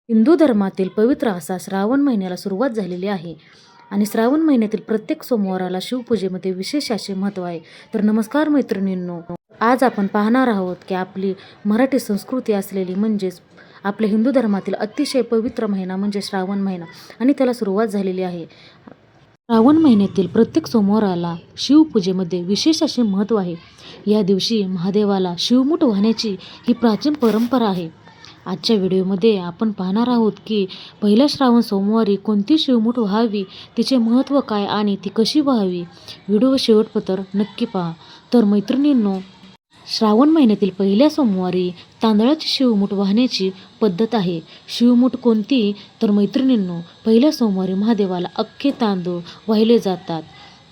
हिंदू धर्मातील पवित्र असा श्रावण महिन्याला सुरुवात झालेली आहे आणि श्रावण महिन्यातील प्रत्येक सोमवाराला शिवपूजेमध्ये विशेष असे महत्त्व आहे. तर नमस्कार मैत्रिणींनो, आज आपण पाहणार आहोत की आपली मराठी संस्कृती असलेली म्हणजेच आपल्या हिंदू धर्मातील अतिशय पवित्र महिना म्हणजे श्रावण महिना आणि त्याला सुरुवात झालेली आहे. श्रावण महिन्यातील प्रत्येक सोमवाराला शिवपूजेमध्ये विशेष असे महत्त्व आहे. या दिवशी महादेवाला शिवमूठ वाहण्याची ही प्राचीन परंपरा आहे. आजच्या व्हिडिओमध्ये आपण पाहणार आहोत की पहिल्या श्रावण सोमवारी कोणती शिवमूठ व्हावी, तिचे महत्त्व काय आणि ती कशी व्हावी. व्हिडिओ शेवटपर्यंत नक्की पहा. तर मैत्रिणींनो, श्रावण महिन्यातील पहिल्या सोमवारी तांदळाची शिवमूठ वाहण्याची पद्धत आहे. शिवमूठ कोणती तर मैत्रिणींनो, पहिल्या सोमवारी महादेवाला अख्खे तांदूळ वाहिले जातात.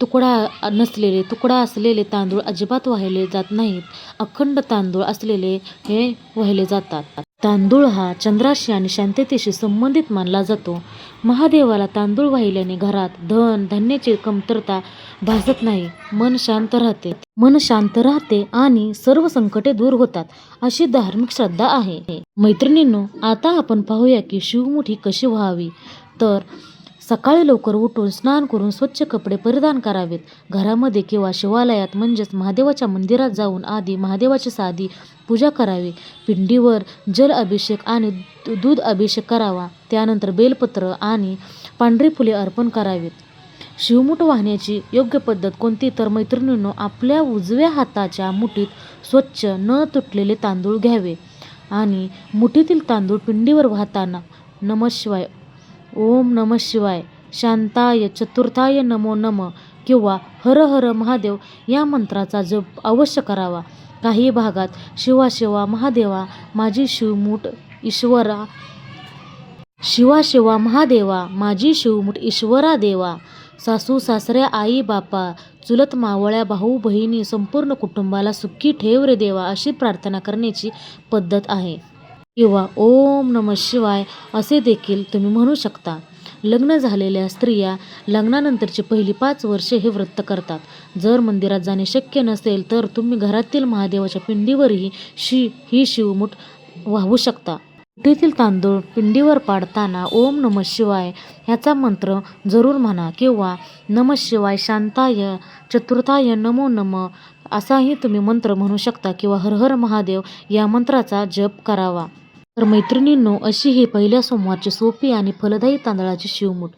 तुकडा असलेले तांदूळ अजिबात वाहिले जात नाहीत. अखंड तांदूळ असलेले हे वाहिले जातात. तांदूळ हा चंद्राशी आणि शांततेशी संबंधित मानला जातो. महादेवाला तांदूळ वाहिल्याने घरात धन धान्याची कमतरता भासत नाही. मन शांत राहते आणि सर्व संकटे दूर होतात, अशी धार्मिक श्रद्धा आहे. मैत्रिणींनो, आता आपण पाहूया की शिवमूठ ही कशी व्हावी. तर सकाळी लवकर उठून स्नान करून स्वच्छ कपडे परिधान करावेत. घरामध्ये किंवा शिवालयात म्हणजेच महादेवाच्या मंदिरात जाऊन आधी महादेवाची साधी पूजा करावी. पिंडीवर जल अभिषेक आणि दूध अभिषेक करावा. त्यानंतर बेलपत्र आणि पांढरी फुले अर्पण करावीत. शिवमूठ वाहण्याची योग्य पद्धत कोणती तर मैत्रिणींनो, आपल्या उजव्या हाताच्या मुठीत स्वच्छ न तुटलेले तांदूळ घ्यावे आणि मुठीतील तांदूळ पिंडीवर वाहताना नमः शिवाय, ओम नमः शिवाय, शांताय चतुर्थाय नमो नमः किंवा हर हर महादेव या मंत्राचा जप अवश्य करावा. काही भागात शिवा शिवा महादेवा माझी शिवमूठ ईश्वरा, शिवा शिवा महादेवा माझी शिवमूठ ईश्वरा देवा, सासू सासऱ्या आई बापा चुलत मावळ्या भाऊ बहिणी संपूर्ण कुटुंबाला सुखी ठेव रे देवा, अशी प्रार्थना करण्याची पद्धत आहे. किंवा ओम नमः शिवाय असे देखील तुम्ही म्हणू शकता. लग्न झालेल्या स्त्रिया लग्नानंतरची पहिली 5 वर्षे हे व्रत करतात. जर मंदिरात जाणे शक्य नसेल तर तुम्ही घरातील महादेवाच्या पिंडीवरही ही शिवमूठ वाहू शकता. मुठीतील तांदूळ पिंडीवर पाडताना ओम नमः शिवाय ह्याचा मंत्र जरूर म्हणा किंवा नमः शिवाय शांताय चतुर्थाय नमो नमः असाही तुम्ही मंत्र म्हणू शकता किंवा हर हर महादेव या मंत्राचा जप करावा. तर मैत्रिणींनो, अशी ही पहिल्या सोमवारची सोपी आणि फलदायी तांदळाची शिवमूठ.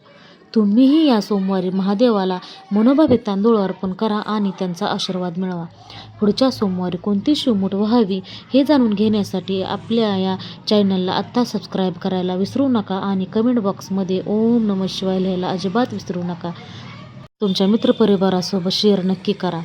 तुम्हीही या सोमवारी महादेवाला मनोभावे तांदूळ अर्पण करा आणि त्यांचा आशीर्वाद मिळवा. पुढच्या सोमवारी कोणती शिवमूठ व्हावी हे जाणून घेण्यासाठी आपल्या या चॅनलला आत्ता सबस्क्राईब करायला विसरू नका आणि कमेंट बॉक्समध्ये ओम नमः शिवाय लिहायला अजिबात विसरू नका. तुमच्या मित्रपरिवारासोबत शेअर नक्की करा.